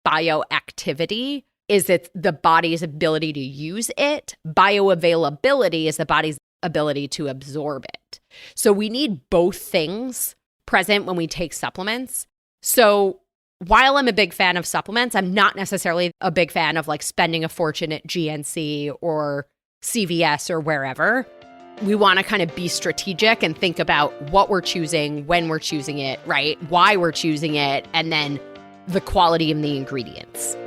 bioactivity is it's the body's ability to use it. Bioavailability is the body's ability to absorb it. So we need both things present when we take supplements. So while I'm a big fan of supplements, I'm not necessarily a big fan of like spending a fortune at GNC or CVS or wherever. We want to kind of be strategic and think about what we're choosing, when we're choosing it, right? Why we're choosing it, and then the quality of the ingredients.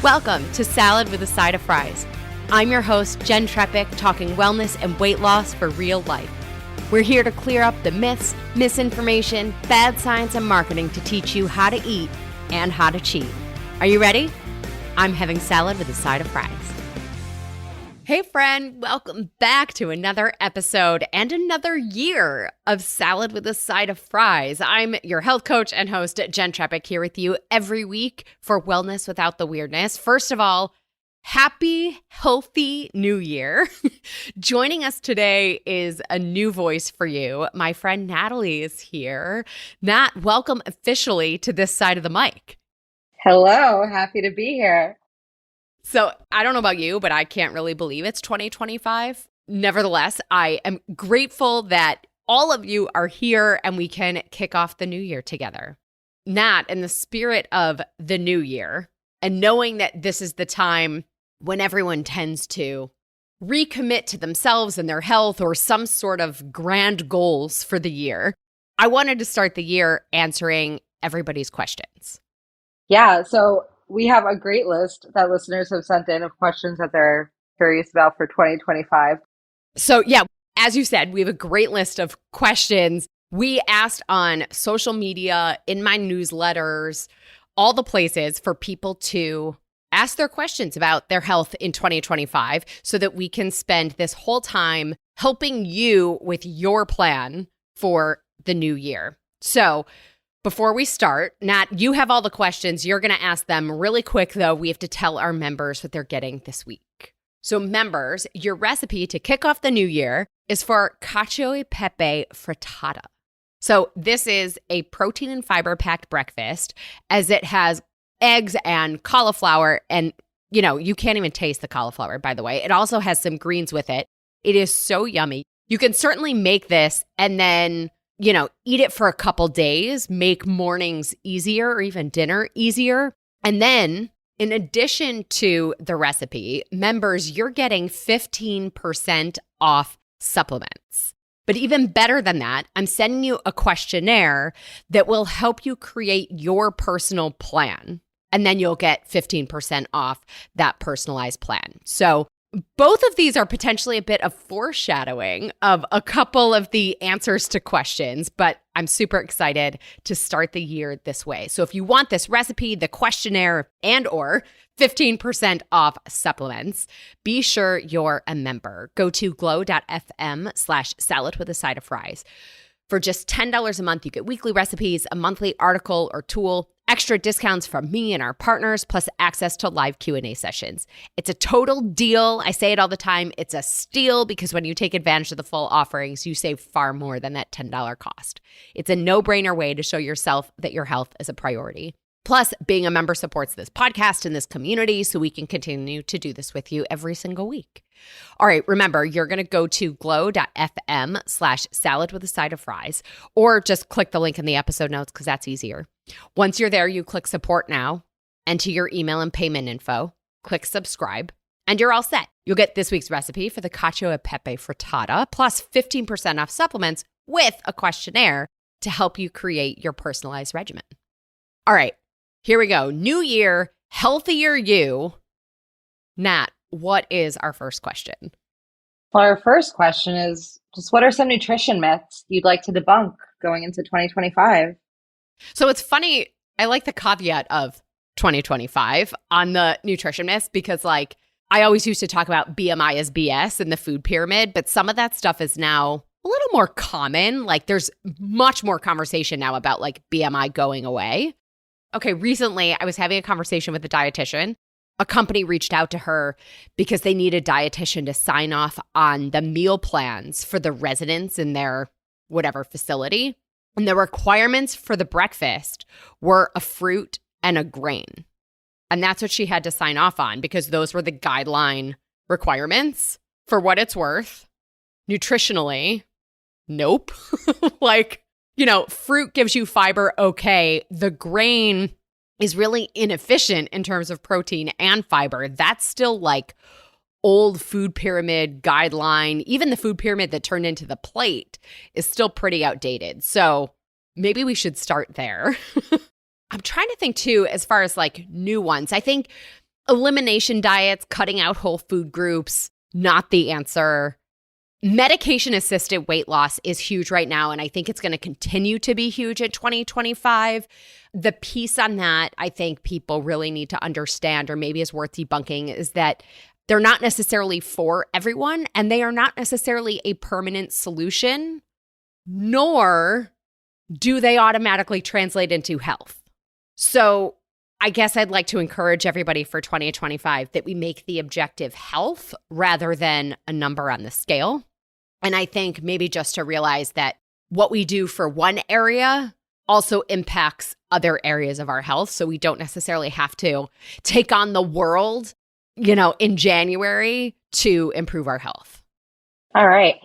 Welcome to Salad with a Side of Fries. I'm your host, Jenn, talking wellness and weight loss for real life. We're here to clear up the myths, misinformation, bad science, and marketing to teach you how to eat and how to cheat. Are you ready? I'm having salad with a side of fries. Hey friend, welcome back to another episode and another year of Salad with a Side of Fries. I'm your health coach and host, Jenn Trepic, here with you every week for Wellness Without the Weirdness. First of all, happy, healthy new year. Joining us today is a new voice for you. My friend Natalie is here. Nat, welcome officially to this side of the mic. Hello, happy to be here. So I don't know about you, but I can't really believe it's 2025. Nevertheless, I am grateful that all of you are here and we can kick off the new year together. Nat, in the spirit of the new year and knowing that this is the time when everyone tends to recommit to themselves and their health or some sort of grand goals for the year, I wanted to start the year answering everybody's questions. Yeah, so we have a great list that listeners have sent in of questions that they're curious about for 2025. So yeah, as you said, we have a great list of questions. We asked on social media, in my newsletters, all the places for people to ask their questions about their health in 2025 so that we can spend this whole time helping you with your plan for the new year. So before we start, Nat, you have all the questions. You're going to ask them really quick, though. We have to tell our members what they're getting this week. So members, your recipe to kick off the new year is for cacio e pepe frittata. So this is a protein and fiber-packed breakfast as it has eggs and cauliflower. And, you know, you can't even taste the cauliflower, by the way. It also has some greens with it. It is so yummy. You can certainly make this and then eat it for a couple days, make mornings easier or even dinner easier. And then in addition to the recipe, members, you're getting 15% off supplements. But even better than that, I'm sending you a questionnaire that will help you create your personal plan. And then you'll get 15% off that personalized plan. So both of these are potentially a bit of foreshadowing of a couple of the answers to questions, but I'm super excited to start the year this way. So if you want this recipe, the questionnaire, and or 15% off supplements, be sure you're a member. Go to glow.fm/salad with a side of fries. For just $10 a month, you get weekly recipes, a monthly article or tool, extra discounts from me and our partners, plus access to live Q&A sessions. It's a total deal. I say it all the time. It's a steal because when you take advantage of the full offerings, you save far more than that $10 cost. It's a no-brainer way to show yourself that your health is a priority. Plus, being a member supports this podcast and this community so we can continue to do this with you every single week. All right, remember, you're going to go to glow.fm/salad with a side of fries, or just click the link in the episode notes because that's easier. Once you're there, you click support now, enter your email and payment info, click subscribe, and you're all set. You'll get this week's recipe for the cacio e pepe frittata, plus 15% off supplements with a questionnaire to help you create your personalized regimen. All right, here we go. New year, healthier you. Nat, what is our first question? Well, our first question is just what are some nutrition myths you'd like to debunk going into 2025? So it's funny. I like the caveat of 2025 on the nutrition myths because I always used to talk about BMI as BS in the food pyramid, but some of that stuff is now a little more common. There's much more conversation now about BMI going away. Okay, recently I was having a conversation with a dietitian. A company reached out to her because they need a dietitian to sign off on the meal plans for the residents in their whatever facility. And the requirements for the breakfast were a fruit and a grain. And that's what she had to sign off on because those were the guideline requirements. For what it's worth, nutritionally, nope. Like, fruit gives you fiber, okay. The grain is really inefficient in terms of protein and fiber. That's still like old food pyramid guideline. Even the food pyramid that turned into the plate is still pretty outdated. So maybe we should start there. I'm trying to think too, as far as like new ones. I think elimination diets, cutting out whole food groups, not the answer. Medication-assisted weight loss is huge right now, and I think it's going to continue to be huge in 2025. The piece on that I think people really need to understand, or maybe is worth debunking, is that they're not necessarily for everyone, and they are not necessarily a permanent solution, nor do they automatically translate into health. So I guess I'd like to encourage everybody for 2025 that we make the objective health rather than a number on the scale. And I think maybe just to realize that what we do for one area also impacts other areas of our health. So we don't necessarily have to take on the world, in January to improve our health. All right.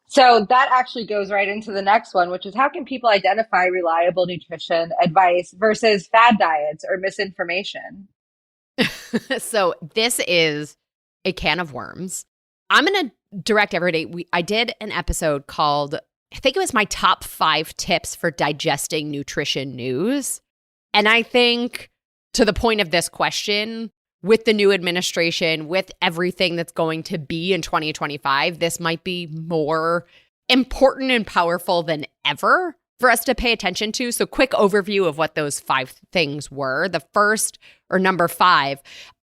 So that actually goes right into the next one, which is how can people identify reliable nutrition advice versus fad diets or misinformation? So this is a can of worms. I'm going to direct everybody. I did an episode called, I think it was my top 5 tips for digesting nutrition news. And I think to the point of this question, with the new administration, with everything that's going to be in 2025, this might be more important and powerful than ever for us to pay attention to. So quick overview of what those 5 things were. The first, or number 5,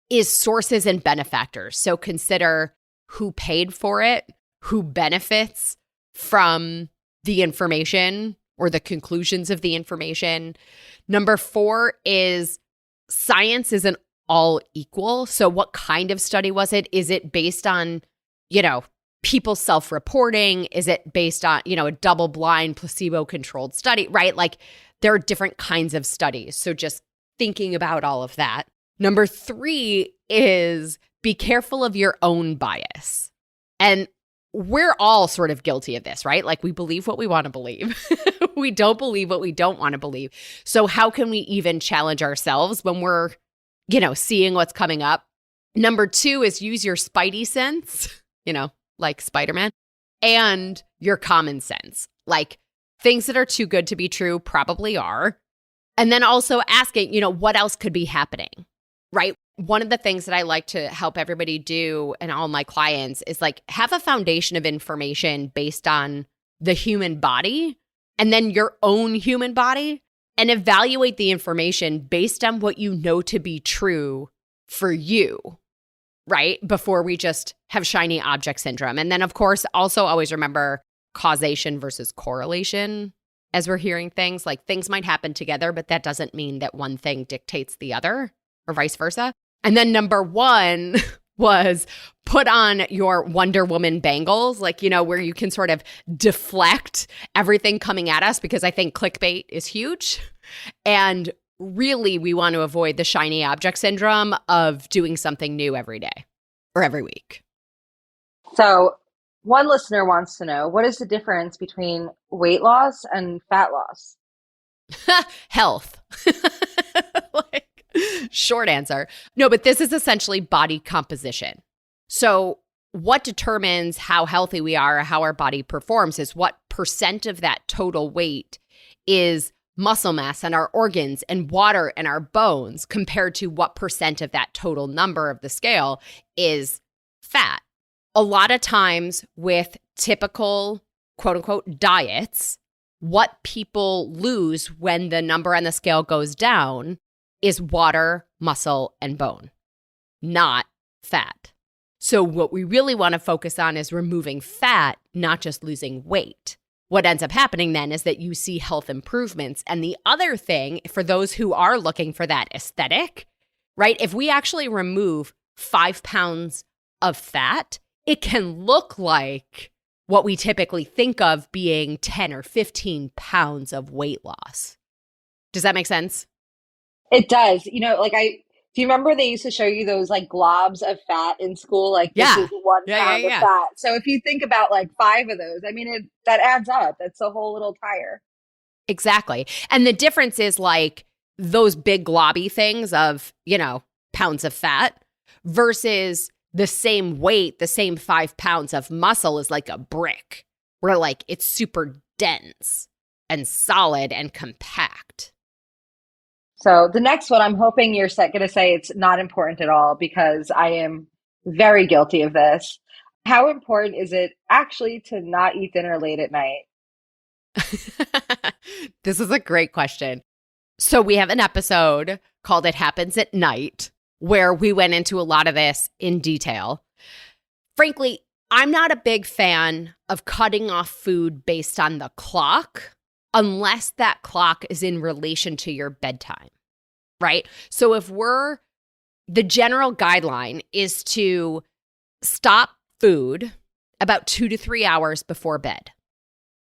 is sources and benefactors. So consider who paid for it, who benefits from the information or the conclusions of the information. Number 4 is science isn't all equal. So what kind of study was it? Is it based on, people self-reporting? Is it based on, a double-blind placebo-controlled study, right? Like there are different kinds of studies. So just thinking about all of that. Number 3 is be careful of your own bias. And we're all sort of guilty of this, right? Like we believe what we want to believe. We don't believe what we don't want to believe. So how can we even challenge ourselves when we're seeing what's coming up? Number 2 is use your spidey sense, like Spider-Man, and your common sense. Like things that are too good to be true probably are. And then also asking, what else could be happening, right? One of the things that I like to help everybody do and all my clients is like have a foundation of information based on the human body and then your own human body, and evaluate the information based on what you know to be true for you, right? Before we just have shiny object syndrome. And then, of course, also always remember causation versus correlation as we're hearing things. Like things might happen together, but that doesn't mean that one thing dictates the other or vice versa. And then number 1 was put on your Wonder Woman bangles, like, where you can sort of deflect everything coming at us, because I think clickbait is huge. And really, we want to avoid the shiny object syndrome of doing something new every day or every week. So one listener wants to know, what is the difference between weight loss and fat loss? Health. Short answer. No, but this is essentially body composition. So what determines how healthy we are or how our body performs is what percent of that total weight is muscle mass and our organs and water and our bones compared to what percent of that total number of the scale is fat. A lot of times with typical quote unquote diets, what people lose when the number on the scale goes down is water, muscle, and bone, not fat. So what we really want to focus on is removing fat, not just losing weight. What ends up happening then is that you see health improvements. And the other thing, for those who are looking for that aesthetic, right? If we actually remove 5 pounds of fat, it can look like what we typically think of being 10 or 15 pounds of weight loss. Does that make sense? It does. Like do you remember they used to show you those like globs of fat in school? Like this is Yeah. one Yeah, yeah, pound of yeah. fat. So if you think about like five of those, I mean, that adds up. That's a whole little tire. Exactly. And the difference is like those big globby things of, pounds of fat versus the same weight, the same 5 pounds of muscle is like a brick where like it's super dense and solid and compact. So the next one, I'm hoping you're going to say it's not important at all because I am very guilty of this. How important is it actually to not eat dinner late at night? This is a great question. So we have an episode called It Happens at Night where we went into a lot of this in detail. Frankly, I'm not a big fan of cutting off food based on the clock unless that clock is in relation to your bedtime, right? So the general guideline is to stop food about 2 to 3 hours before bed.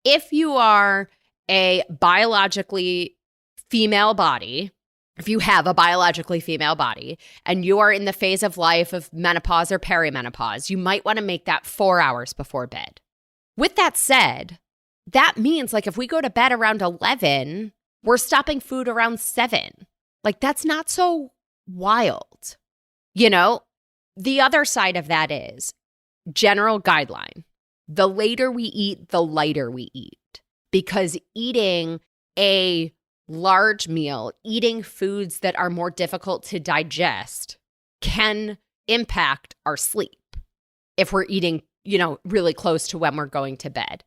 If you are a biologically female body, if you have a biologically female body and you are in the phase of life of menopause or perimenopause, you might want to make that 4 hours before bed. With that said, that means like if we go to bed around 11, we're stopping food around 7. Like that's not so wild. The other side of that is general guideline. The later we eat, the lighter we eat. Because eating a large meal, eating foods that are more difficult to digest can impact our sleep if we're eating, really close to when we're going to bed.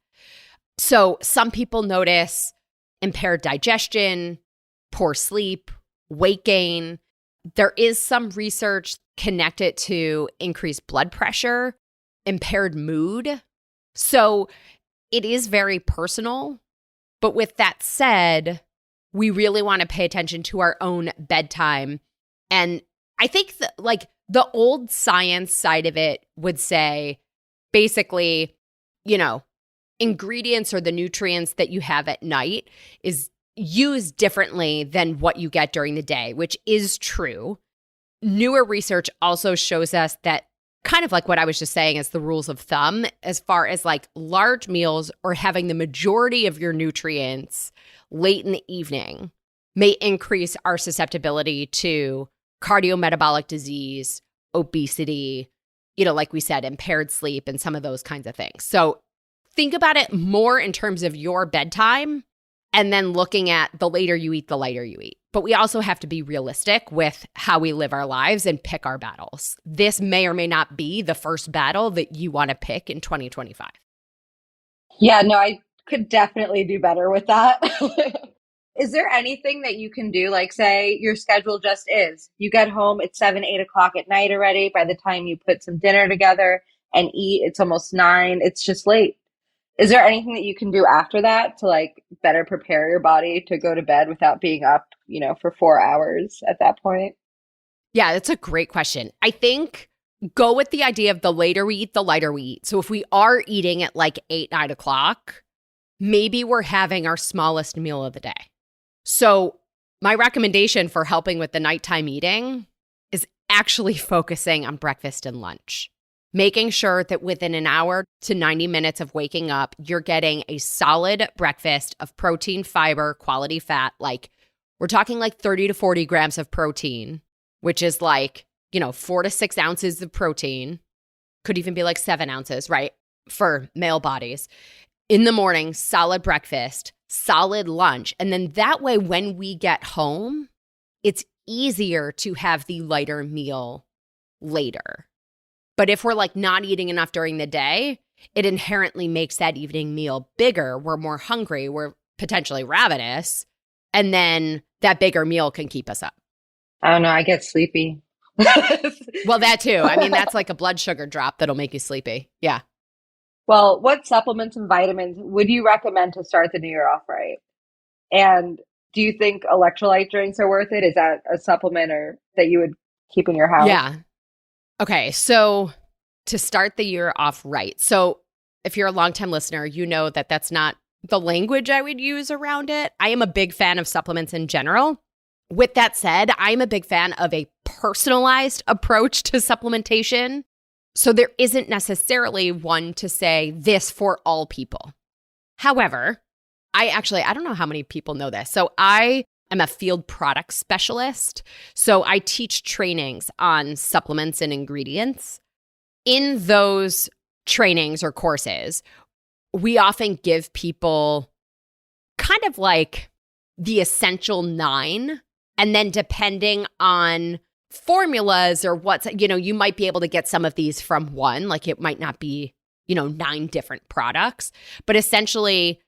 So some people notice impaired digestion, poor sleep, weight gain. There is some research connected to increased blood pressure, impaired mood. So it is very personal. But with that said, we really want to pay attention to our own bedtime. And I think the old science side of it would say basically, ingredients or the nutrients that you have at night is used differently than what you get during the day, which is true. Newer research also shows us that kind of like what I was just saying as the rules of thumb, as far as like large meals or having the majority of your nutrients late in the evening may increase our susceptibility to cardiometabolic disease, obesity, like we said, impaired sleep and some of those kinds of things. So think about it more in terms of your bedtime and then looking at the later you eat, the lighter you eat. But we also have to be realistic with how we live our lives and pick our battles. This may or may not be the first battle that you want to pick in 2025. Yeah, no, I could definitely do better with that. Is there anything that you can do? Like, say your schedule just is you get home at 7, 8 o'clock at night already. By the time you put some dinner together and eat, it's almost 9. It's just late. Is there anything that you can do after that to like better prepare your body to go to bed without being up, for 4 hours at that point? Yeah, that's a great question. I think go with the idea of the later we eat, the lighter we eat. So if we are eating at like 8, 9 o'clock, maybe we're having our smallest meal of the day. So my recommendation for helping with the nighttime eating is actually focusing on breakfast and lunch. Making sure that within an hour to 90 minutes of waking up, you're getting a solid breakfast of protein, fiber, quality fat. Like we're talking like 30 to 40 grams of protein, which is like, 4 to 6 ounces of protein. Could even be like 7 ounces, right? For male bodies. In the morning, solid breakfast, solid lunch. And then that way, when we get home, it's easier to have the lighter meal later. But if we're like not eating enough during the day, it inherently makes that evening meal bigger. We're more hungry. We're potentially ravenous. And then that bigger meal can keep us up. I don't know. I get sleepy. Well, that too. I mean, that's like a blood sugar drop that'll make you sleepy. Yeah. Well, what supplements and vitamins would you recommend to start the new year off right? And do you think electrolyte drinks are worth it? Is that a supplement or that you would keep in your house? Yeah. Okay. So to start the year off right. So if you're a longtime listener, you know that that's not the language I would use around it. I am a big fan of supplements in general. With that said, I'm a big fan of a personalized approach to supplementation. So there isn't necessarily one to say this for all people. However, I don't know how many people know this. So I am a field product specialist. So I teach trainings on supplements and ingredients. In those trainings or courses, we often give people kind of like the essential 9. And then depending on formulas or what's, you might be able to get some of these from one, like it might not be, 9 different products, but essentially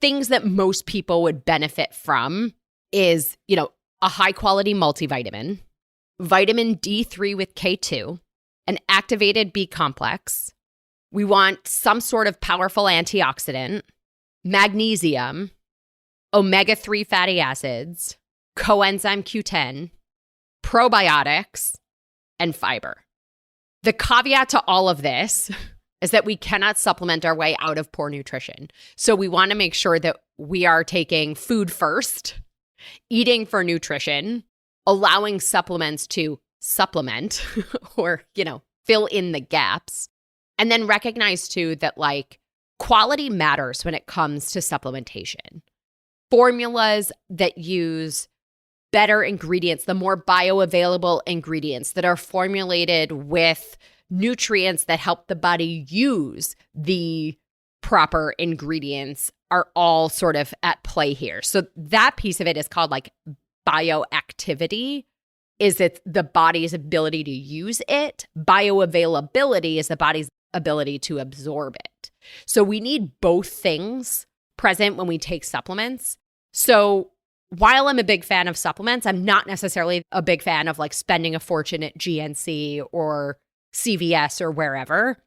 things that most people would benefit from is, a high quality multivitamin, vitamin D3 with K2, an activated B complex. We want some sort of powerful antioxidant, magnesium, omega-3 fatty acids, coenzyme Q10, probiotics, and fiber. The caveat to all of this is that we cannot supplement our way out of poor nutrition. So we want to make sure that we are taking food first, eating for nutrition, allowing supplements to supplement or, fill in the gaps. And then recognize too that quality matters when it comes to supplementation. Formulas that use better ingredients, the more bioavailable ingredients that are formulated with nutrients that help the body use the proper ingredients are all sort of at play here. So that piece of it is called bioactivity. Is it the body's ability to use it? Bioavailability is the body's ability to absorb it. So we need both things present when we take supplements. So while I'm a big fan of supplements, I'm not necessarily a big fan of spending a fortune at GNC or CVS or wherever.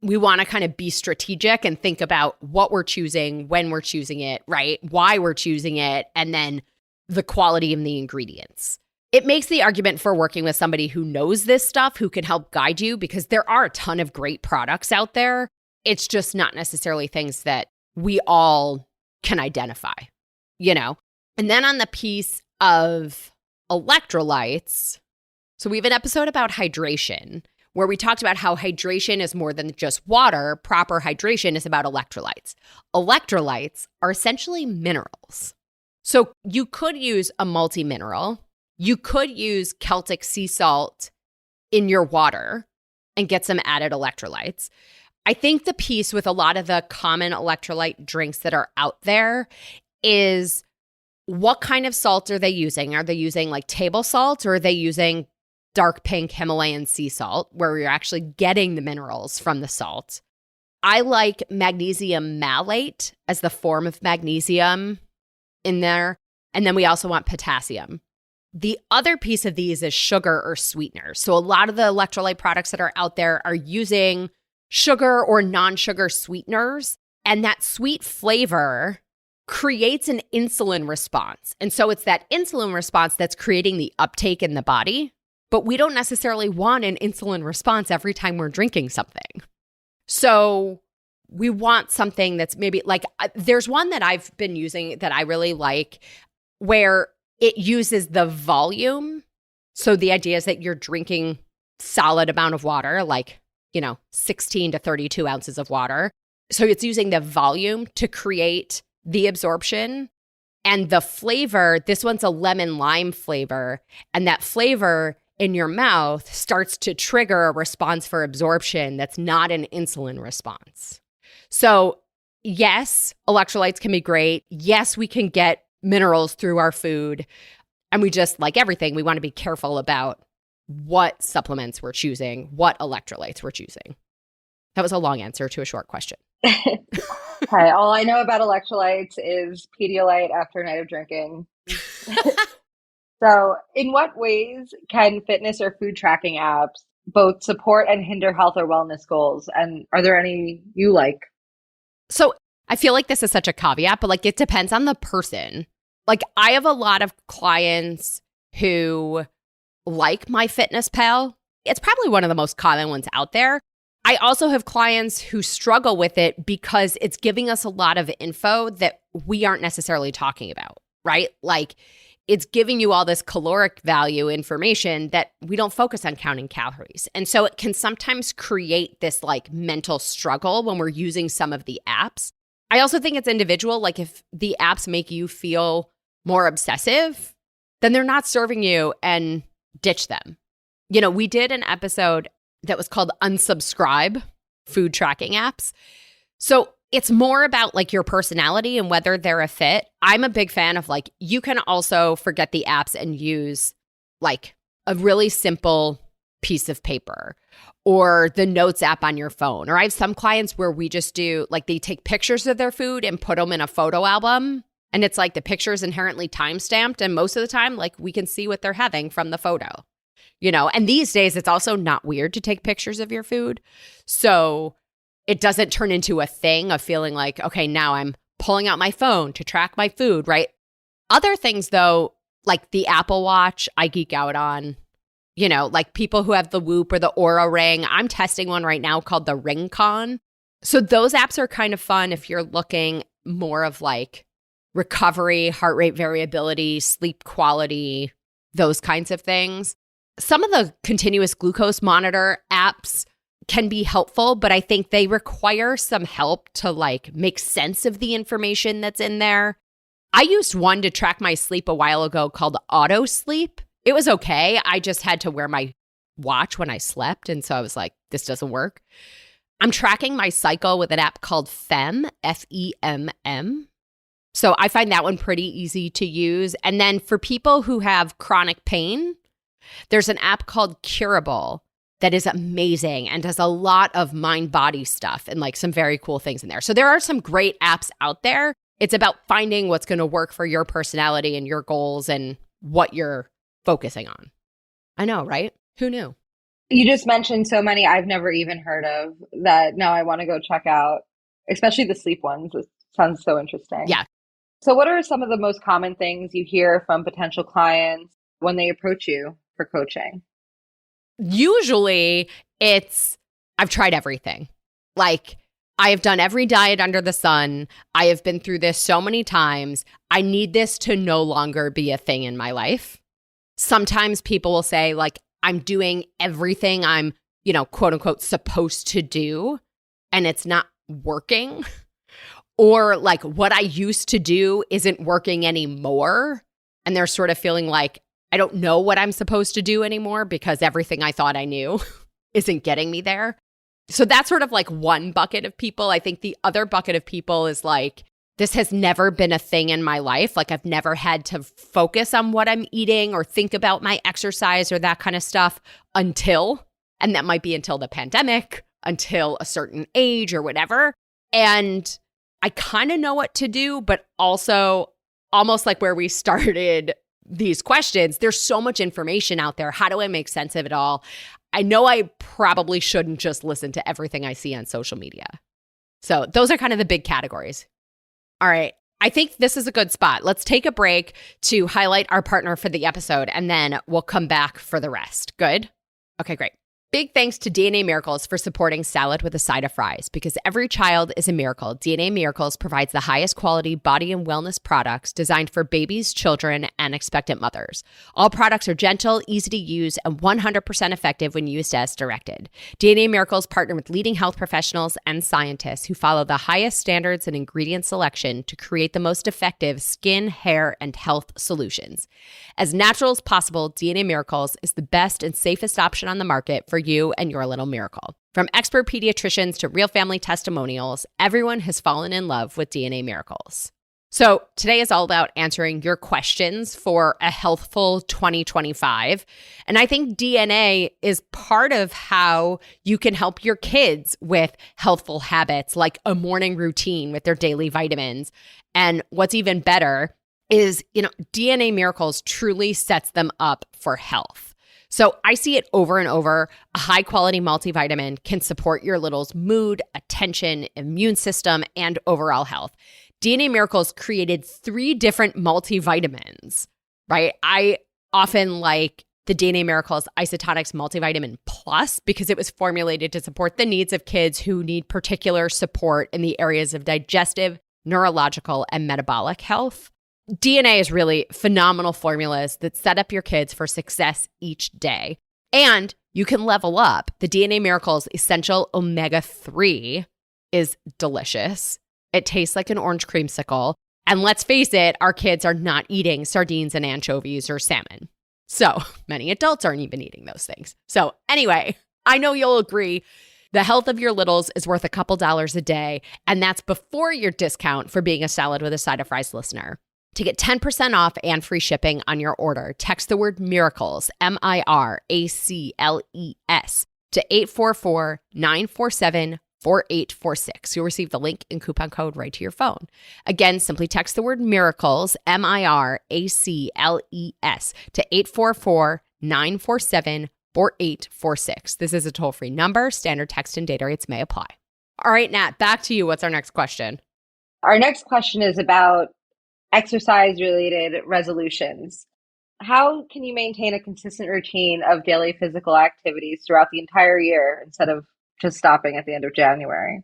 We want to kind of be strategic and think about what we're choosing, when we're choosing it, right? Why we're choosing it, and then the quality of the ingredients. It makes the argument for working with somebody who knows this stuff, who can help guide you, because there are a ton of great products out there. It's just not necessarily things that we all can identify, And then on the piece of electrolytes, so we have an episode about hydration where we talked about how hydration is more than just water. Proper hydration is about electrolytes. Electrolytes are essentially minerals. So you could use a multi-mineral. You could use Celtic sea salt in your water and get some added electrolytes. I think the piece with a lot of the common electrolyte drinks that are out there is what kind of salt are they using? Are they using table salt, or are they using dark pink Himalayan sea salt where you're actually getting the minerals from the salt? I like magnesium malate as the form of magnesium in there. And then we also want potassium. The other piece of these is sugar or sweeteners. So a lot of the electrolyte products that are out there are using sugar or non-sugar sweeteners. And that sweet flavor creates an insulin response. And so it's that insulin response that's creating the uptake in the body. But we don't necessarily want an insulin response every time we're drinking something. So we want something that's maybe there's one that I've been using that I really like where it uses the volume. So the idea is that you're drinking solid amount of water, 16 to 32 ounces of water. So it's using the volume to create the absorption. And the flavor, this one's a lemon lime flavor. And that flavor in your mouth starts to trigger a response for absorption that's not an insulin response. So yes, electrolytes can be great. Yes, we can get minerals through our food. And we just, like everything, we want to be careful about what supplements we're choosing, what electrolytes we're choosing. That was a long answer to a short question. Hi, all I know about electrolytes is Pedialyte after a night of drinking. So, in what ways can fitness or food tracking apps both support and hinder health or wellness goals? And are there any you like? So, I feel like this is such a caveat, but it depends on the person. I have a lot of clients who like MyFitnessPal. It's probably one of the most common ones out there. I also have clients who struggle with it because it's giving us a lot of info that we aren't necessarily talking about, right? it's giving you all this caloric value information that we don't focus on counting calories. And so it can sometimes create this like mental struggle when we're using some of the apps. I also think it's individual. Like if the apps make you feel more obsessive, then they're not serving you and ditch them. You know, we did an episode that was called Unsubscribe Food Tracking Apps. So it's more about like your personality and whether they're a fit. I'm a big fan of like, you can also forget the apps and use like a really simple piece of paper or the notes app on your phone. Or I have some clients where we just do like they take pictures of their food and put them in a photo album. And it's like the picture is inherently time-stamped. And most of the time, like we can see what they're having from the photo, you know? And these days, it's also not weird to take pictures of your food. So it doesn't turn into a thing of feeling like, okay, now I'm pulling out my phone to track my food, right? Other things though, like the Apple Watch, I geek out on, you know, like people who have the Whoop or the Oura Ring. I'm testing one right now called the Ringcon. So those apps are kind of fun if you're looking more of like recovery, heart rate variability, sleep quality, those kinds of things. Some of the continuous glucose monitor apps can be helpful, but I think they require some help to like make sense of the information that's in there. I used one to track my sleep a while ago called Auto Sleep. It was okay. I just had to wear my watch when I slept. And so I was like, this doesn't work. I'm tracking my cycle with an app called FEMM, F-E-M-M. So I find that one pretty easy to use. And then for people who have chronic pain, there's an app called Curable that is amazing and does a lot of mind-body stuff and like some very cool things in there. So there are some great apps out there. It's about finding what's going to work for your personality and your goals and what you're focusing on. I know, right? Who knew? You just mentioned so many I've never even heard of that now I want to go check out, especially the sleep ones. It sounds so interesting. Yeah. So what are some of the most common things you hear from potential clients when they approach you for coaching? Usually it's, I've tried everything. Like, I have done every diet under the sun. I have been through this so many times. I need this to no longer be a thing in my life. Sometimes people will say, like, I'm doing everything I'm, you know, quote unquote, supposed to do, and it's not working. Or like what I used to do isn't working anymore. And they're sort of feeling like, I don't know what I'm supposed to do anymore because everything I thought I knew isn't getting me there. So that's sort of like one bucket of people. I think the other bucket of people is like, this has never been a thing in my life. Like I've never had to focus on what I'm eating or think about my exercise or that kind of stuff until, and that might be until the pandemic, until a certain age or whatever. And I kind of know what to do, but also almost like where we started these questions, there's so much information out there. How do I make sense of it all? I know I probably shouldn't just listen to everything I see on social media. So those are kind of the big categories. All right. I think this is a good spot. Let's take a break to highlight our partner for the episode, and then we'll come back for the rest. Good? Okay, great. Big thanks to DNA Miracles for supporting Salad with a Side of Fries. Because every child is a miracle, DNA Miracles provides the highest quality body and wellness products designed for babies, children, and expectant mothers. All products are gentle, easy to use, and 100% effective when used as directed. DNA Miracles partner with leading health professionals and scientists who follow the highest standards in ingredient selection to create the most effective skin, hair, and health solutions. As natural as possible, DNA Miracles is the best and safest option on the market for you and your little miracle. From expert pediatricians to real family testimonials, everyone has fallen in love with DNA Miracles. So today is all about answering your questions for a healthful 2025. And I think DNA is part of how you can help your kids with healthful habits, like a morning routine with their daily vitamins. And what's even better is, DNA Miracles truly sets them up for health. So I see it over and over. A high-quality multivitamin can support your little's mood, attention, immune system, and overall health. DNA Miracles created 3 different multivitamins, right? I often like the DNA Miracles Isotonics Multivitamin Plus because it was formulated to support the needs of kids who need particular support in the areas of digestive, neurological, and metabolic health. DNA is really phenomenal formulas that set up your kids for success each day. And you can level up. The DNA Miracles Essential Omega-3 is delicious. It tastes like an orange creamsicle. And let's face it, our kids are not eating sardines and anchovies or salmon. So many adults aren't even eating those things. So anyway, I know you'll agree. The health of your littles is worth a couple dollars a day. And that's before your discount for being a salad with a side of fries listener. To get 10% off and free shipping on your order, text the word miracles, MIRACLES, to 844-947-4846. You'll receive the link and coupon code right to your phone. Again, simply text the word miracles, MIRACLES, to 844-947-4846. This is a toll-free number. Standard text and data rates may apply. All right, Nat, back to you. What's our next question? Our next question is about exercise-related resolutions. How can you maintain a consistent routine of daily physical activities throughout the entire year instead of just stopping at the end of January?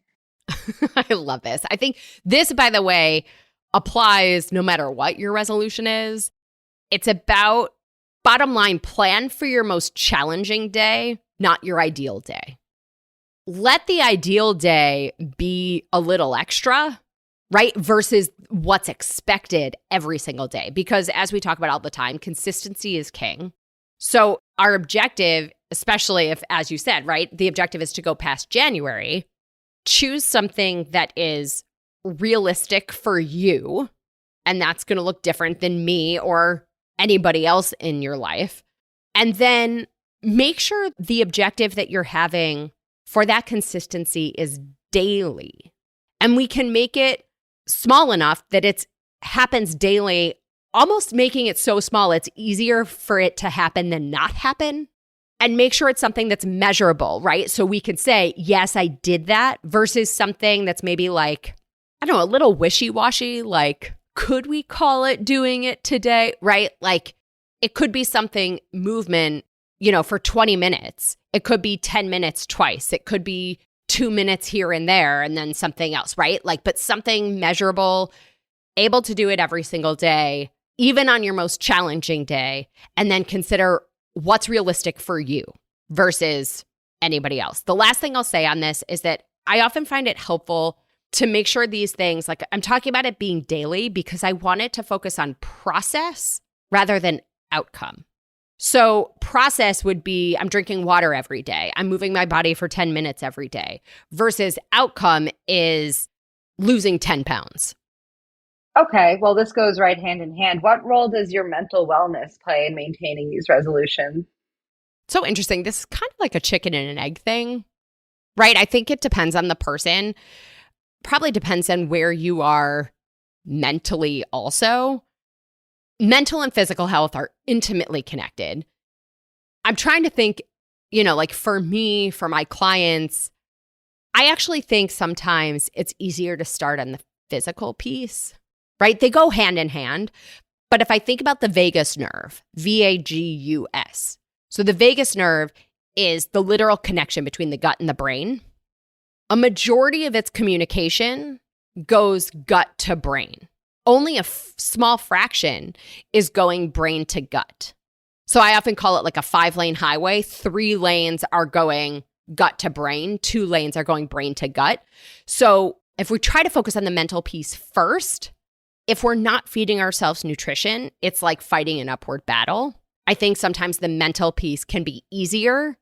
I love this. I think this, by the way, applies no matter what your resolution is. It's about, bottom line, plan for your most challenging day, not your ideal day. Let the ideal day be a little extra, right? Versus what's expected every single day. Because as we talk about all the time, consistency is king. So our objective, especially if, as you said, right, the objective is to go past January, choose something that is realistic for you. And that's going to look different than me or anybody else in your life. And then make sure the objective that you're having for that consistency is daily. And we can make it small enough that it happens daily, almost making it so small it's easier for it to happen than not happen. And make sure it's something that's measurable, right? So we can say, yes, I did that, versus something that's maybe like, I don't know, a little wishy-washy, like, could we call it doing it today, right? Like, it could be something movement, for 20 minutes. It could be 10 minutes twice. It could be 2 minutes here and there and then something else, right? Like, but something measurable, able to do it every single day, even on your most challenging day, and then consider what's realistic for you versus anybody else. The last thing I'll say on this is that I often find it helpful to make sure these things, like I'm talking about it being daily because I want it to focus on process rather than outcome. So process would be, I'm drinking water every day. I'm moving my body for 10 minutes every day, versus outcome is losing 10 pounds. Okay, well, this goes right hand in hand. What role does your mental wellness play in maintaining these resolutions? So interesting. This is kind of like a chicken and an egg thing, right? I think it depends on the person. Probably depends on where you are mentally also. Mental and physical health are intimately connected. I'm trying to think, like for me, for my clients, I actually think sometimes it's easier to start on the physical piece, right? They go hand in hand. But if I think about the vagus nerve, VAGUS, so the vagus nerve is the literal connection between the gut and the brain. A majority of its communication goes gut to brain. Only a small fraction is going brain to gut. So I often call it like a 5-lane highway. 3 lanes are going gut to brain. 2 lanes are going brain to gut. So if we try to focus on the mental piece first, if we're not feeding ourselves nutrition, it's like fighting an upward battle. I think sometimes the mental piece can be easier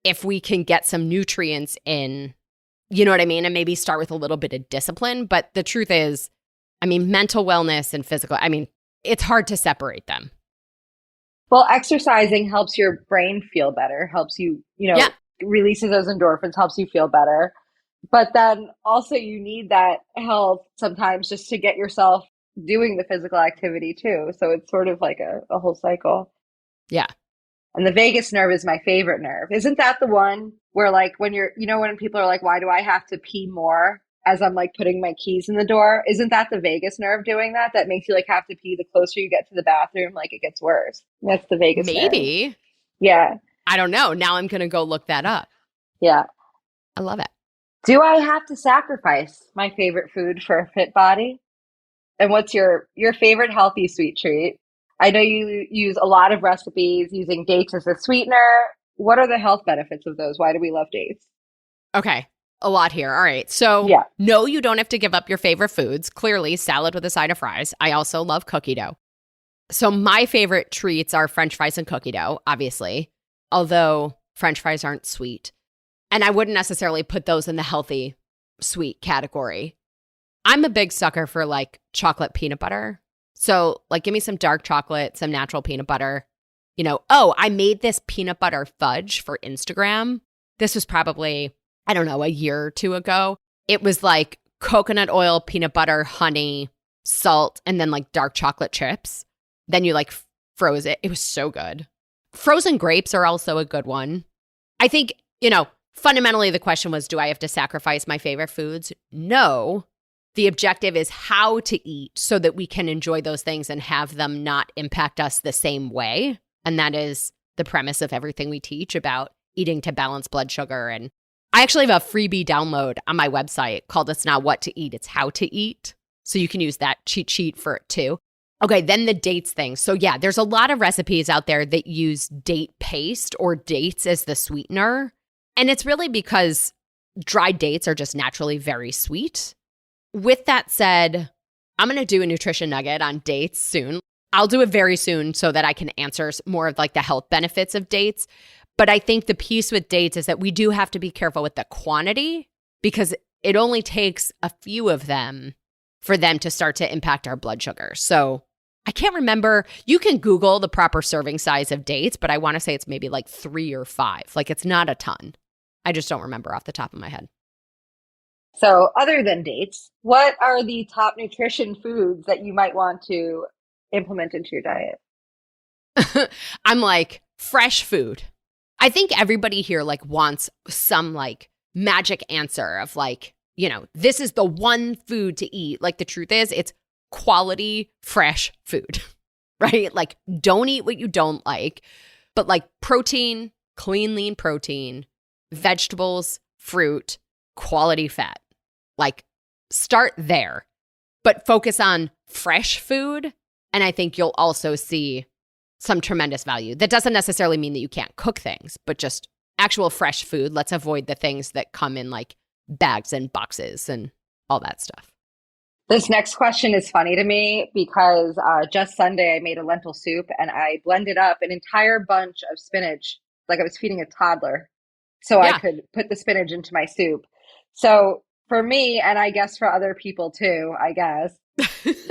if we can get some nutrients in, you know what I mean? And maybe start with a little bit of discipline. But the truth is, mental wellness and physical, it's hard to separate them. Well, exercising helps your brain feel better, helps you, releases those endorphins, helps you feel better. But then also you need that help sometimes just to get yourself doing the physical activity too. So it's sort of like a whole cycle. Yeah. And the vagus nerve is my favorite nerve. Isn't that the one where like when you're, when people are like, why do I have to pee more as I'm like putting my keys in the door? Isn't that the vagus nerve doing that? That makes you like have to pee the closer you get to the bathroom, like it gets worse. That's the vagus nerve. Maybe. Yeah. I don't know. Now I'm going to go look that up. Yeah. I love it. Do I have to sacrifice my favorite food for a fit body? And what's your favorite healthy sweet treat? I know you use a lot of recipes using dates as a sweetener. What are the health benefits of those? Why do we love dates? Okay. A lot here. All right. So, Yeah. no, you don't have to give up your favorite foods. Clearly, salad with a side of fries. I also love cookie dough. So, my favorite treats are French fries and cookie dough, obviously, although French fries aren't sweet. And I wouldn't necessarily put those in the healthy sweet category. I'm a big sucker for like chocolate peanut butter. So, like, give me some dark chocolate, some natural peanut butter. Oh, I made this peanut butter fudge for Instagram. This was probably, I don't know, a year or two ago. It was like coconut oil, peanut butter, honey, salt, and then like dark chocolate chips. Then you like froze it. It was so good. Frozen grapes are also a good one. I think, fundamentally the question was, do I have to sacrifice my favorite foods? No. The objective is how to eat so that we can enjoy those things and have them not impact us the same way. And that is the premise of everything we teach about eating to balance blood sugar. And I actually have a freebie download on my website called It's Not What to Eat, It's How to Eat. So you can use that cheat sheet for it too. Okay, then the dates thing. So yeah, there's a lot of recipes out there that use date paste or dates as the sweetener. And it's really because dried dates are just naturally very sweet. With that said, I'm going to do a nutrition nugget on dates soon. I'll do it very soon so that I can answer more of like the health benefits of dates. But I think the piece with dates is that we do have to be careful with the quantity because it only takes a few of them for them to start to impact our blood sugar. So I can't remember. You can Google the proper serving size of dates, but I want to say it's maybe like 3 or 5. Like it's not a ton. I just don't remember off the top of my head. So, other than dates, what are the top nutrition foods that you might want to implement into your diet? I'm like, fresh food. I think everybody here like wants some like magic answer of like, this is the one food to eat. Like the truth is it's quality, fresh food, right? Like don't eat what you don't like, but like protein, clean, lean protein, vegetables, fruit, quality fat. Like start there, but focus on fresh food. And I think you'll also see some tremendous value. That doesn't necessarily mean that you can't cook things, but just actual fresh food. Let's avoid the things that come in like bags and boxes and all that stuff. This next question is funny to me because just Sunday I made a lentil soup and I blended up an entire bunch of spinach like I was feeding a toddler so I Yeah. could put the spinach into my soup. So for me, and I guess for other people too, I guess,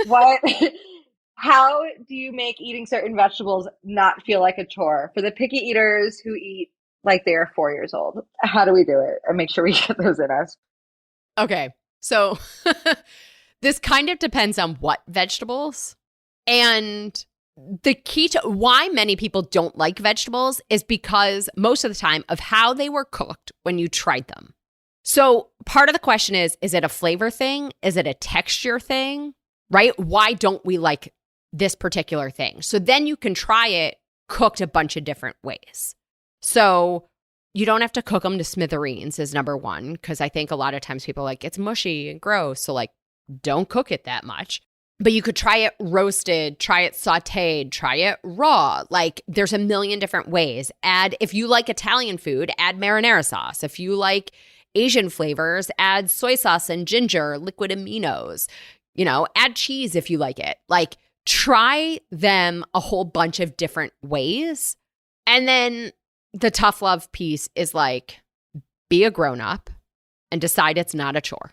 what, how do you make eating certain vegetables not feel like a chore? For the picky eaters who eat like they are 4 years old, how do we do it and make sure we get those in us? Okay. So this kind of depends on what vegetables. And the key to why many people don't like vegetables is because most of the time of how they were cooked when you tried them. So part of the question is it a flavor thing? Is it a texture thing? Right? Why don't we like this particular thing? So then you can try it cooked a bunch of different ways. So you don't have to cook them to smithereens is number one, because I think a lot of times people are like, it's mushy and gross. So like, don't cook it that much. But you could try it roasted, try it sauteed, try it raw. Like there's a million different ways. If you like Italian food, add marinara sauce. If you like Asian flavors, add soy sauce and ginger, liquid aminos. Add cheese if you like it. Like try them a whole bunch of different ways. And then the tough love piece is like, be a grown up and decide it's not a chore.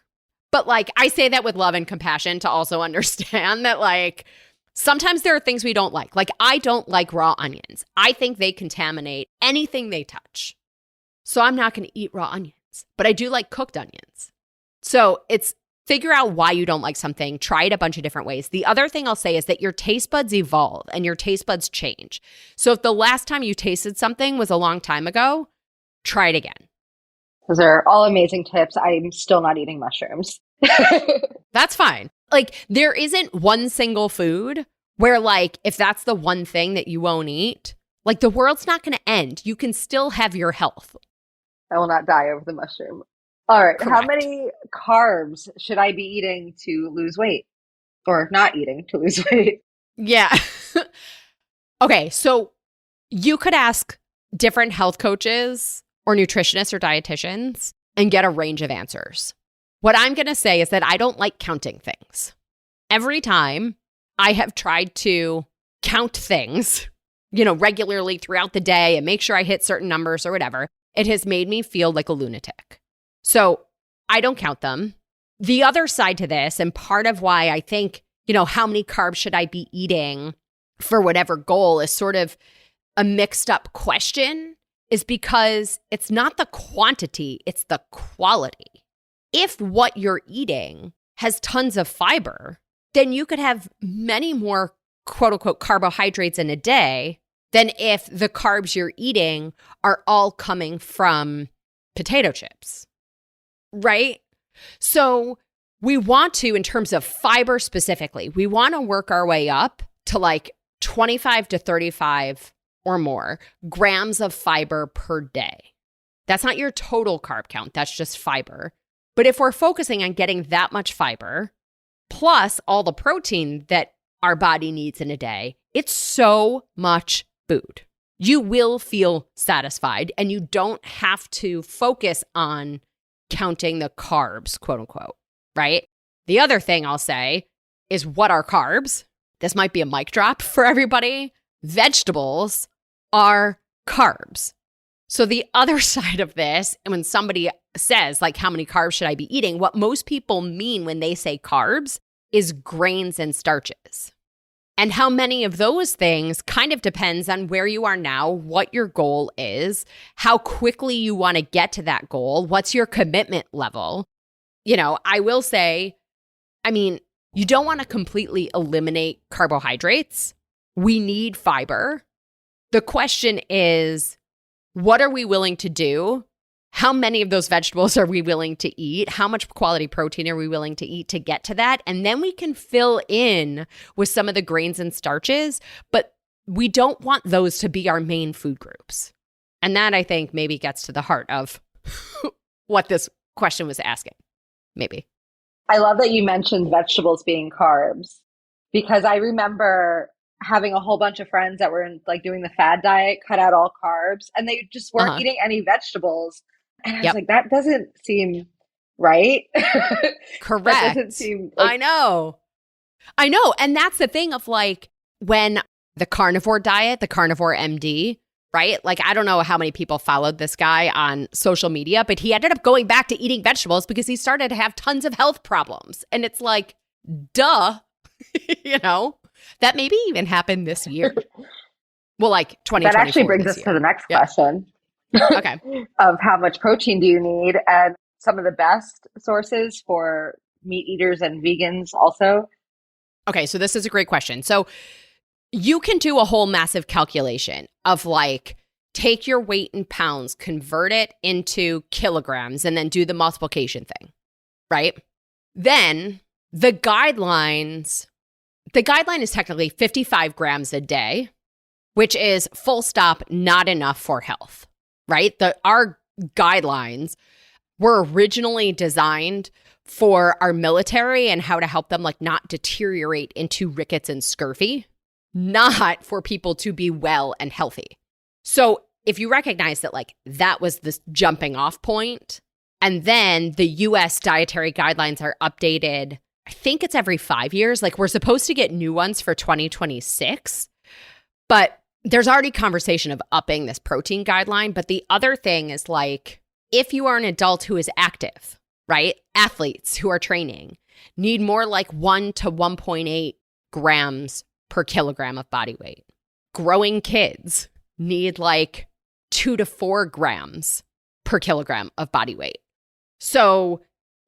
But like, I say that with love and compassion to also understand that like, sometimes there are things we don't like. Like I don't like raw onions. I think they contaminate anything they touch. So I'm not going to eat raw onions, but I do like cooked onions. So it's figure out why you don't like something, try it a bunch of different ways. The other thing I'll say is that your taste buds evolve and your taste buds change. So if the last time you tasted something was a long time ago, try it again. Those are all amazing tips. I'm still not eating mushrooms. That's fine. Like there isn't one single food where like, if that's the one thing that you won't eat, like the world's not going to end. You can still have your health. I will not die over the mushroom. All right. How Correct. many carbs should I be eating to lose weight? or not eating to lose weight. Yeah. Okay, so you could ask different health coaches or nutritionists or dietitians and get a range of answers. What I'm going to say is that I don't like counting things. Every time I have tried to count things, regularly throughout the day and make sure I hit certain numbers or whatever, it has made me feel like a lunatic. So I don't count them. The other side to this, and part of why I think, how many carbs should I be eating for whatever goal is sort of a mixed up question, is because it's not the quantity, it's the quality. If what you're eating has tons of fiber, then you could have many more quote unquote carbohydrates in a day than if the carbs you're eating are all coming from potato chips, right? So we want to, in terms of fiber specifically, we want to work our way up to like 25 to 35 or more grams of fiber per day. That's not your total carb count. That's just fiber. But if we're focusing on getting that much fiber, plus all the protein that our body needs in a day, it's so much food. You will feel satisfied and you don't have to focus on counting the carbs, quote unquote, right? The other thing I'll say is, what are carbs? This might be a mic drop for everybody. Vegetables are carbs. So the other side of this, and when somebody says, like, how many carbs should I be eating? What most people mean when they say carbs is grains and starches. And how many of those things kind of depends on where you are now, what your goal is, how quickly you want to get to that goal, what's your commitment level. I will say, you don't want to completely eliminate carbohydrates. We need fiber. The question is, what are we willing to do? How many of those vegetables are we willing to eat? How much quality protein are we willing to eat to get to that? And then we can fill in with some of the grains and starches, but we don't want those to be our main food groups. And that, I think, maybe gets to the heart of what this question was asking, maybe. I love that you mentioned vegetables being carbs, because I remember having a whole bunch of friends that were doing the fad diet, cut out all carbs, and they just weren't eating any vegetables. And I was like, that doesn't seem right. Correct. That doesn't seem I know. And that's the thing of when the carnivore diet, the carnivore MD, right? I don't know how many people followed this guy on social media, but he ended up going back to eating vegetables because he started to have tons of health problems. And it's like, duh, that maybe even happened this year. Well, 2024. That actually brings us to the next question. Okay. Of how much protein do you need, and some of the best sources for meat eaters and vegans also. Okay, so this is a great question. So you can do a whole massive calculation of take your weight in pounds, convert it into kilograms, and then do the multiplication thing, right? Then the guideline is technically 55 grams a day, which is full stop, not enough for health. Right? Our guidelines were originally designed for our military and how to help them not deteriorate into rickets and scurvy, not for people to be well and healthy. So if you recognize that that was the jumping off point, and then the US dietary guidelines are updated, I think it's every 5 years. We're supposed to get new ones for 2026, but there's already conversation of upping this protein guideline. But the other thing is if you are an adult who is active, right? Athletes who are training need more 1 to 1.8 grams per kilogram of body weight. Growing kids need 2 to 4 grams per kilogram of body weight. So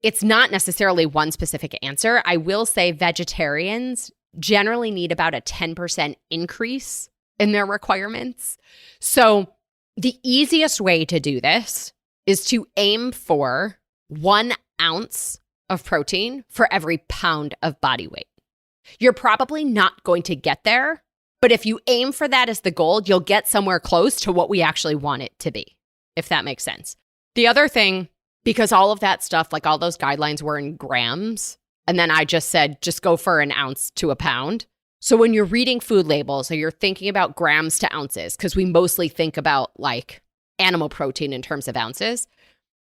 it's not necessarily one specific answer. I will say vegetarians generally need about a 10% increase in their requirements. So the easiest way to do this is to aim for 1 ounce of protein for every pound of body weight. You're probably not going to get there, but if you aim for that as the goal, you'll get somewhere close to what we actually want it to be, if that makes sense. The other thing, because all of that stuff, all those guidelines were in grams, And then I just said, just go for an ounce to a pound. So when you're reading food labels or you're thinking about grams to ounces, because we mostly think about like animal protein in terms of ounces,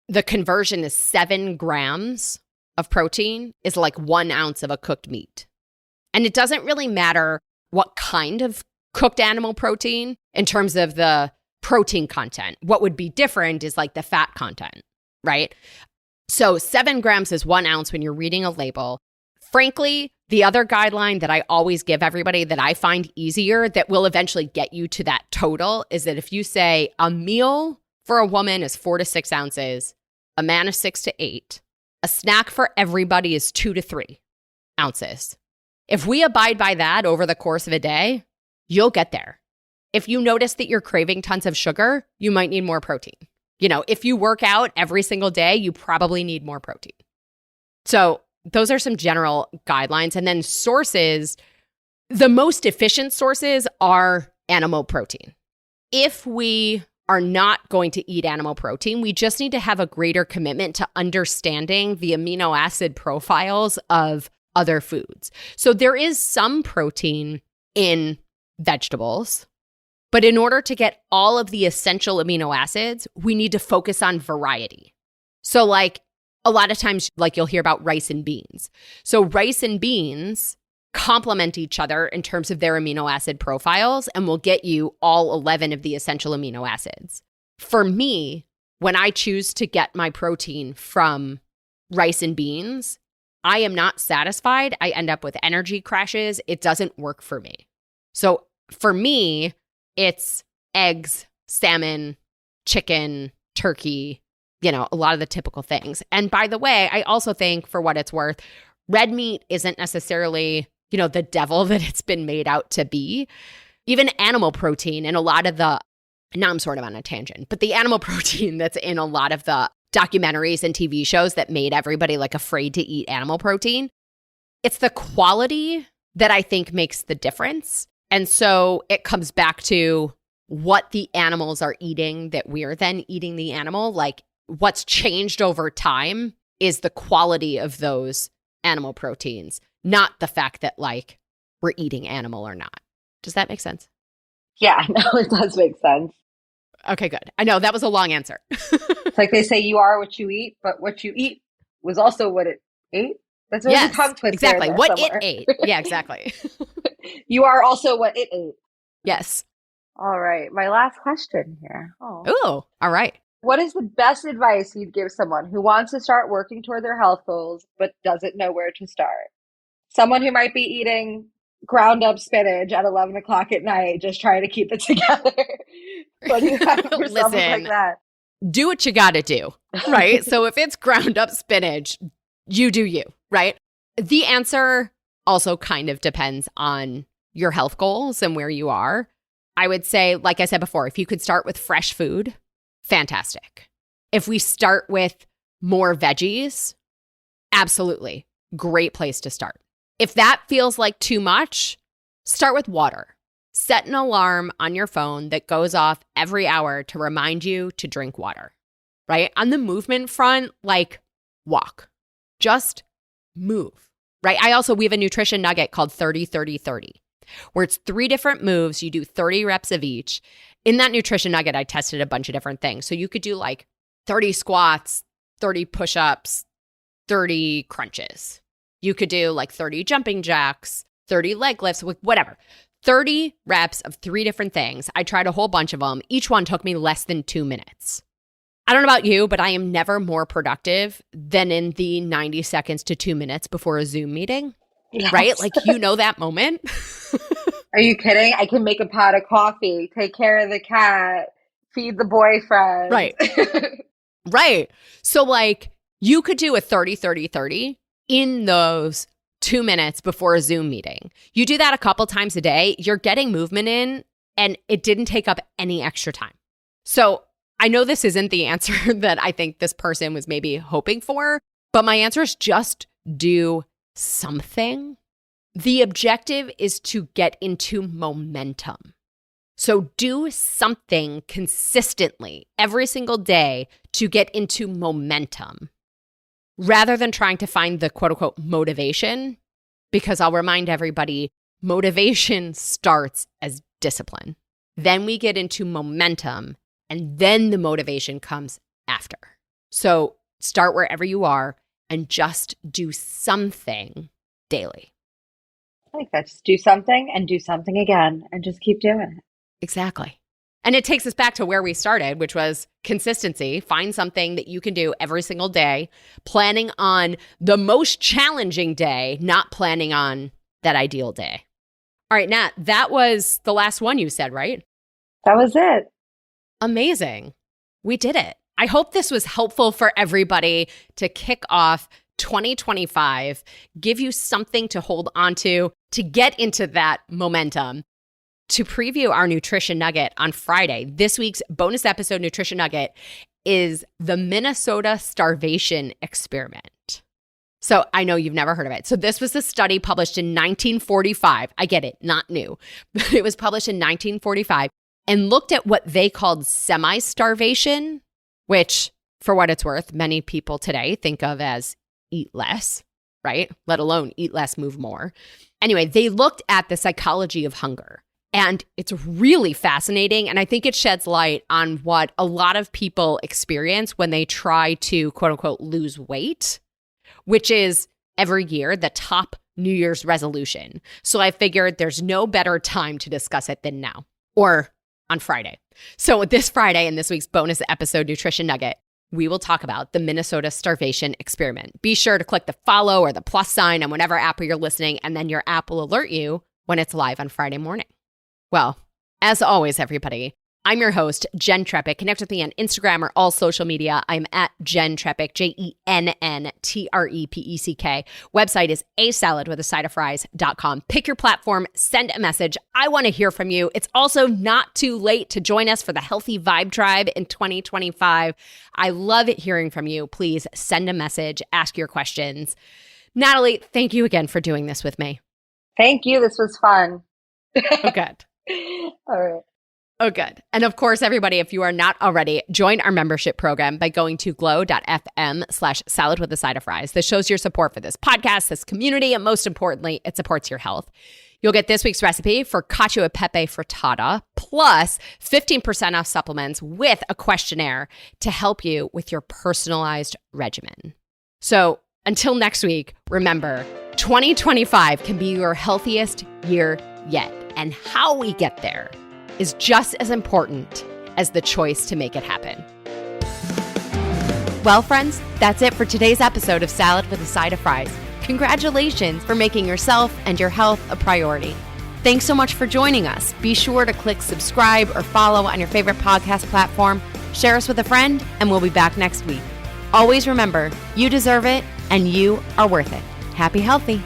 the conversion is 7 grams of protein is like 1 ounce of a cooked meat. And it doesn't really matter what kind of cooked animal protein in terms of the protein content. What would be different is like the fat content, right? So 7 grams is 1 ounce when you're reading a label. Frankly, the other guideline that I always give everybody that I find easier that will eventually get you to that total is that if you say a meal for a woman is 4 to 6 ounces, a man is 6 to 8, a snack for everybody is 2 to 3 ounces. If we abide by that over the course of a day, you'll get there. If you notice that you're craving tons of sugar, you might need more protein. You know, if you work out every single day, you probably need more protein. So those are some general guidelines. And then sources, the most efficient sources are animal protein. If we are not going to eat animal protein, we just need to have a greater commitment to understanding the amino acid profiles of other foods. So there is some protein in vegetables, but in order to get all of the essential amino acids, we need to focus on variety. So like a lot of times, like you'll hear about rice and beans. So rice and beans complement each other in terms of their amino acid profiles and will get you all 11 of the essential amino acids. For me, when I choose to get my protein from rice and beans, I am not satisfied. I end up with energy crashes. It doesn't work for me. So for me, it's eggs, salmon, chicken, turkey, you know, a lot of the typical things. And by the way, I also think, for what it's worth, red meat isn't necessarily, you know, the devil that it's been made out to be. Even animal protein and a lot of the, now I'm sort of on a tangent, but the animal protein that's in a lot of the documentaries and TV shows that made everybody like afraid to eat animal protein, it's the quality that I think makes the difference. And so it comes back to what the animals are eating that we're then eating the animal. Like what's changed over time is the quality of those animal proteins, not the fact that like we're eating animal or not. Does that make sense? Yeah, no, it does make sense. Okay, good. I know that was a long answer. It's like they say you are what you eat, but what you eat was also what it ate. That's a Yes, tongue twister. exactly. What somewhere. it ate. Yeah, exactly. You are also what it ate. Yes. All right. My last question here. Oh. Ooh, all right. What is the best advice you'd give someone who wants to start working toward their health goals but doesn't know where to start? Someone who might be eating ground up spinach at 11 o'clock at night, just trying to keep it together. What do you have for someone like that? Do what you got to do, right? So if it's ground up spinach, you do you, right? The answer also kind of depends on your health goals and where you are. I would say, like I said before, if you could start with fresh food, fantastic. If we start with more veggies, absolutely, great place to start. If that feels like too much, start with water. Set an alarm on your phone that goes off every hour to remind you to drink water, right? On the movement front, like walk, just move, right? We have a nutrition nugget called 30-30-30, where it's 3 different moves. You do 30 reps of each. In that nutrition nugget, I tested a bunch of different things. So you could do like 30 squats, 30 push-ups, 30 crunches. You could do like 30 jumping jacks, 30 leg lifts, whatever. 30 reps of 3 different things. I tried a whole bunch of them. Each one took me less than 2 minutes. I don't know about you, but I am never more productive than in the 90 seconds to 2 minutes before a Zoom meeting, yes. Right? Like, you know that moment? Are you kidding? I can make a pot of coffee, take care of the cat, feed the boyfriend. Right. Right. So like you could do a 30-30-30 in those 2 minutes before a Zoom meeting. You do that a couple times a day, you're getting movement in, and it didn't take up any extra time. So I know this isn't the answer that I think this person was maybe hoping for, but my answer is just do something. The objective is to get into momentum. So do something consistently every single day to get into momentum. rather than trying to find the quote unquote motivation, because I'll remind everybody, motivation starts as discipline. Then we get into momentum, and then the motivation comes after. So start wherever you are and just do something daily. I think that's do something and do something again and just keep doing it. Exactly. And it takes us back to where we started, which was consistency. Find something that you can do every single day, planning on the most challenging day, not planning on that ideal day. All right, Nat, that was the last one you said, right? That was it. Amazing. We did it. I hope this was helpful for everybody to kick off 2025, give you something to hold on to get into that momentum. To preview our nutrition nugget on Friday, this week's bonus episode nutrition nugget is the Minnesota starvation experiment. So I know you've never heard of it. So this was a study published in 1945. I get it, not new, but it was published in 1945 and looked at what they called semi-starvation, which, for what it's worth, many people today think of as eat less, right? Let alone eat less, move more. Anyway, they looked at the psychology of hunger. And it's really fascinating. And I think it sheds light on what a lot of people experience when they try to, quote unquote, lose weight, which is every year the top New Year's resolution. So I figured there's no better time to discuss it than now or on Friday. So this Friday in this week's bonus episode Nutrition Nugget, we will talk about the Minnesota starvation experiment. Be sure to click the follow or the plus sign on whatever app you're listening, and then your app will alert you when it's live on Friday morning. Well, as always, everybody, I'm your host, Jenn Trepeck. Connect with me on Instagram or all social media. I'm at Jenn Trepeck, JENNTREPECK. Website is asaladwithasideofries.com. Pick your platform, send a message. I want to hear from you. It's also not too late to join us for the Healthy Vibe Tribe in 2025. I love hearing from you. Please send a message, ask your questions. Natalie, thank you again for doing this with me. Thank you. This was fun. Oh, good. All right. Oh, good. And of course, everybody, if you are not already, join our membership program by going to glow.fm/salad with a side of fries. This shows your support for this podcast, this community, and most importantly, it supports your health. You'll get this week's recipe for cacio e pepe frittata, plus 15% off supplements with a questionnaire to help you with your personalized regimen. So until next week, remember, 2025 can be your healthiest year yet. And how we get there is just as important as the choice to make it happen. Well, friends, that's it for today's episode of Salad with a Side of Fries. Congratulations for making yourself and your health a priority. Thanks so much for joining us. Be sure to click subscribe or follow on your favorite podcast platform. Share us with a friend, and we'll be back next week. Always remember, you deserve it, and you are worth it. Happy healthy.